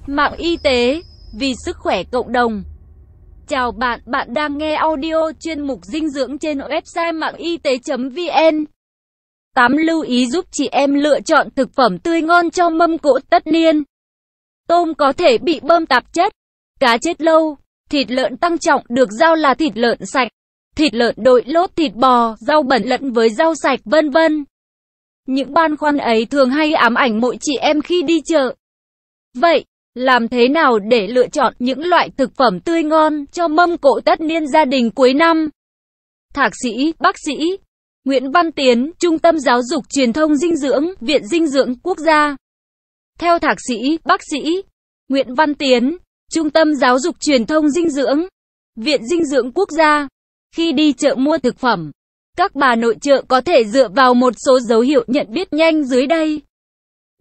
Mạng y tế, vì sức khỏe cộng đồng. Chào bạn, bạn đang nghe audio chuyên mục dinh dưỡng trên website mạng y tế.vn. 8 lưu ý giúp chị em lựa chọn thực phẩm tươi ngon cho mâm cỗ tất niên. Tôm có thể bị bơm tạp chất, cá chết lâu, thịt lợn tăng trọng được giao là thịt lợn sạch, thịt lợn đội lốt, thịt bò, rau bẩn lẫn với rau sạch, vân vân. Những băn khoăn ấy thường hay ám ảnh mỗi chị em khi đi chợ. Vậy, làm thế nào để lựa chọn những loại thực phẩm tươi ngon cho mâm cỗ tất niên gia đình cuối năm? Thạc sĩ, bác sĩ Nguyễn Văn Tiến, Trung tâm Giáo dục Truyền thông Dinh dưỡng, Viện Dinh dưỡng Quốc gia. Theo thạc sĩ, bác sĩ Nguyễn Văn Tiến, Trung tâm Giáo dục Truyền thông Dinh dưỡng, Viện Dinh dưỡng Quốc gia, khi đi chợ mua thực phẩm, các bà nội trợ có thể dựa vào một số dấu hiệu nhận biết nhanh dưới đây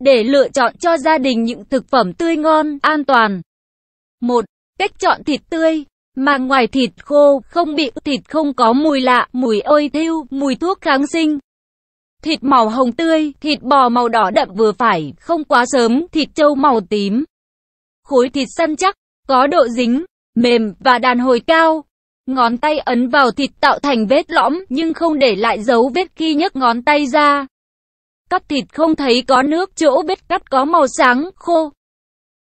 để lựa chọn cho gia đình những thực phẩm tươi ngon, an toàn. 1. Cách chọn thịt tươi. Màng ngoài thịt khô, không bị thịt không có mùi lạ, mùi ôi thiêu, mùi thuốc kháng sinh. Thịt màu hồng tươi, thịt bò màu đỏ đậm vừa phải, không quá sớm, thịt trâu màu tím. Khối thịt săn chắc, có độ dính, mềm và đàn hồi cao. Ngón tay ấn vào thịt tạo thành vết lõm nhưng không để lại dấu vết khi nhấc ngón tay ra. Cắt thịt không thấy có nước, chỗ vết cắt có màu sáng, khô.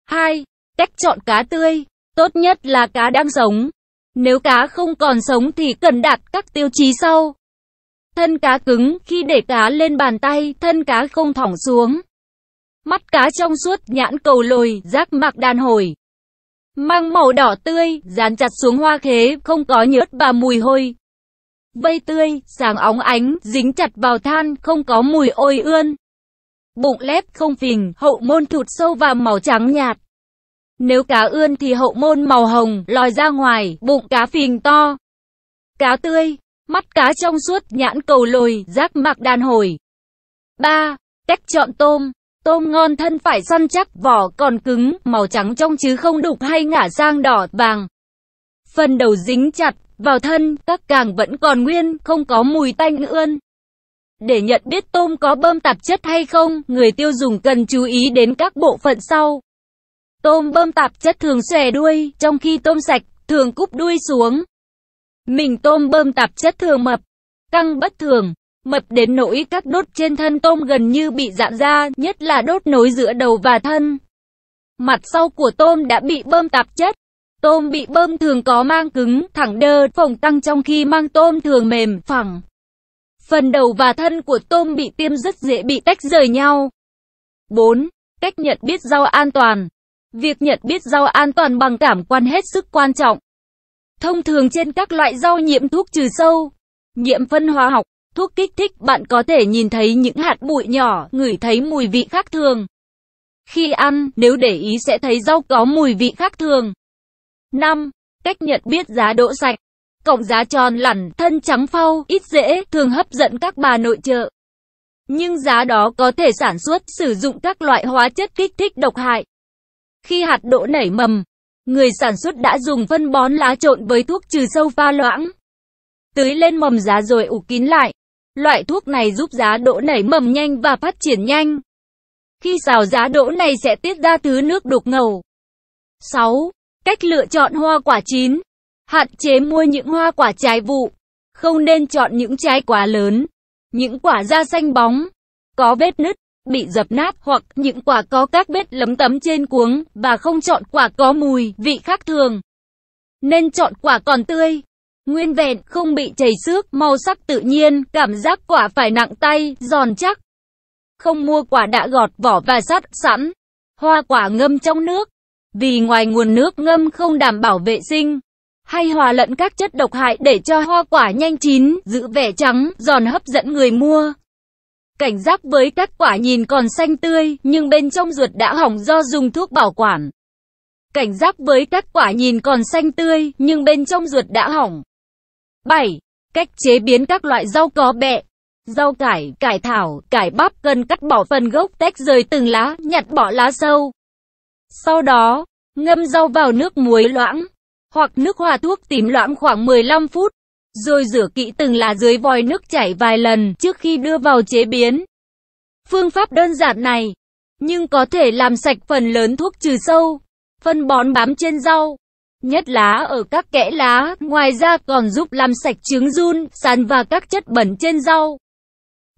2. Cách chọn cá tươi. Tốt nhất là cá đang sống. Nếu cá không còn sống thì cần đạt các tiêu chí sau. Thân cá cứng, khi để cá lên bàn tay, thân cá không thõng xuống. Mắt cá trong suốt, nhãn cầu lồi, giác mạc đàn hồi. Mang màu đỏ tươi, dán chặt xuống hoa khế, không có nhớt và mùi hôi. Vây tươi, sáng óng ánh, dính chặt vào than, không có mùi ôi ươn. Bụng lép, không phình, hậu môn thụt sâu và màu trắng nhạt. Nếu cá ươn thì hậu môn màu hồng, lòi ra ngoài, bụng cá phình to. Cá tươi, mắt cá trong suốt, nhãn cầu lồi, giác mạc đàn hồi. 3. Cách chọn tôm. Tôm ngon thân phải săn chắc, vỏ còn cứng, màu trắng trong chứ không đục hay ngả sang đỏ, vàng. Phần đầu dính chặt vào thân, các càng vẫn còn nguyên, không có mùi tanh ươn. Để nhận biết tôm có bơm tạp chất hay không, người tiêu dùng cần chú ý đến các bộ phận sau. Tôm bơm tạp chất thường xòe đuôi, trong khi tôm sạch thường cúp đuôi xuống. Mình tôm bơm tạp chất thường mập, căng bất thường, mập đến nỗi các đốt trên thân tôm gần như bị rạn ra, nhất là đốt nối giữa đầu và thân. Mặt sau của tôm đã bị bơm tạp chất. Tôm bị bơm thường có mang cứng, thẳng đơ, phồng tăng, trong khi mang tôm thường mềm, phẳng. Phần đầu và thân của tôm bị tiêm rất dễ bị tách rời nhau. 4. Cách nhận biết rau an toàn. Việc nhận biết rau an toàn bằng cảm quan hết sức quan trọng. Thông thường trên các loại rau nhiễm thuốc trừ sâu, nhiễm phân hóa học, thuốc kích thích, bạn có thể nhìn thấy những hạt bụi nhỏ, ngửi thấy mùi vị khác thường. Khi ăn, nếu để ý sẽ thấy rau có mùi vị khác thường. 5. Cách nhận biết giá đỗ sạch. Cọng giá tròn lẳn, thân trắng phau, ít rễ, thường hấp dẫn các bà nội trợ. Nhưng giá đó có thể sản xuất, sử dụng các loại hóa chất kích thích độc hại. Khi hạt đỗ nảy mầm, người sản xuất đã dùng phân bón lá trộn với thuốc trừ sâu pha loãng, tưới lên mầm giá rồi ủ kín lại. Loại thuốc này giúp giá đỗ nảy mầm nhanh và phát triển nhanh. Khi xào, giá đỗ này sẽ tiết ra thứ nước đục ngầu. 6. Cách lựa chọn hoa quả chín. Hạn chế mua những hoa quả trái vụ. Không nên chọn những trái quá lớn, những quả da xanh bóng, có vết nứt, bị dập nát, hoặc những quả có các vết lấm tấm trên cuống, và không chọn quả có mùi, vị khác thường. Nên chọn quả còn tươi, nguyên vẹn, không bị chảy xước, màu sắc tự nhiên, cảm giác quả phải nặng tay, giòn chắc. Không mua quả đã gọt vỏ và sắt sẵn. Hoa quả ngâm trong nước. Vì ngoài nguồn nước ngâm không đảm bảo vệ sinh, hay hòa lẫn các chất độc hại để cho hoa quả nhanh chín, giữ vẻ trắng, giòn hấp dẫn người mua. Cảnh giác với các quả nhìn còn xanh tươi, nhưng bên trong ruột đã hỏng do dùng thuốc bảo quản. Cảnh giác với các quả nhìn còn xanh tươi, nhưng bên trong ruột đã hỏng. 7. Cách chế biến các loại rau có bẹ. Rau cải, cải thảo, cải bắp cần cắt bỏ phần gốc, tách rời từng lá, nhặt bỏ lá sâu. Sau đó, ngâm rau vào nước muối loãng, hoặc nước hòa thuốc tím loãng khoảng 15 phút. Rồi rửa kỹ từng lá dưới vòi nước chảy vài lần trước khi đưa vào chế biến. Phương pháp đơn giản này, nhưng có thể làm sạch phần lớn thuốc trừ sâu, phân bón bám trên rau, nhất lá ở các kẽ lá, ngoài ra còn giúp làm sạch trứng giun, sán và các chất bẩn trên rau.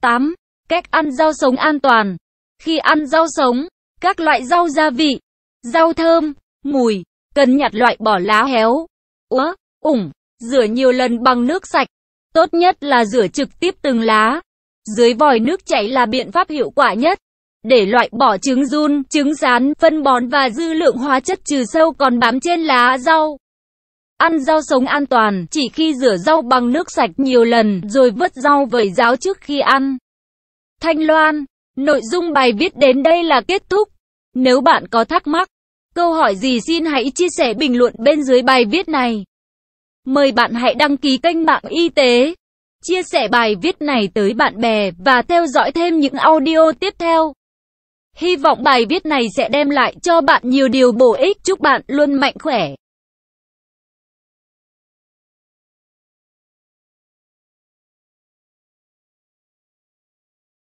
8. Cách ăn rau sống an toàn. Khi ăn rau sống, các loại rau gia vị, rau thơm, mùi, cần nhặt loại bỏ lá héo, úa, ủng, rửa nhiều lần bằng nước sạch. Tốt nhất là rửa trực tiếp từng lá. Dưới vòi nước chảy là biện pháp hiệu quả nhất để loại bỏ trứng giun, trứng sán, phân bón và dư lượng hóa chất trừ sâu còn bám trên lá rau. Ăn rau sống an toàn chỉ khi rửa rau bằng nước sạch nhiều lần rồi vớt rau vẩy ráo trước khi ăn. Thanh Loan, nội dung bài viết đến đây là kết thúc. Nếu bạn có thắc mắc, câu hỏi gì xin hãy chia sẻ bình luận bên dưới bài viết này. Mời bạn hãy đăng ký kênh Mạng Y tế, chia sẻ bài viết này tới bạn bè và theo dõi thêm những audio tiếp theo. Hy vọng bài viết này sẽ đem lại cho bạn nhiều điều bổ ích. Chúc bạn luôn mạnh khỏe.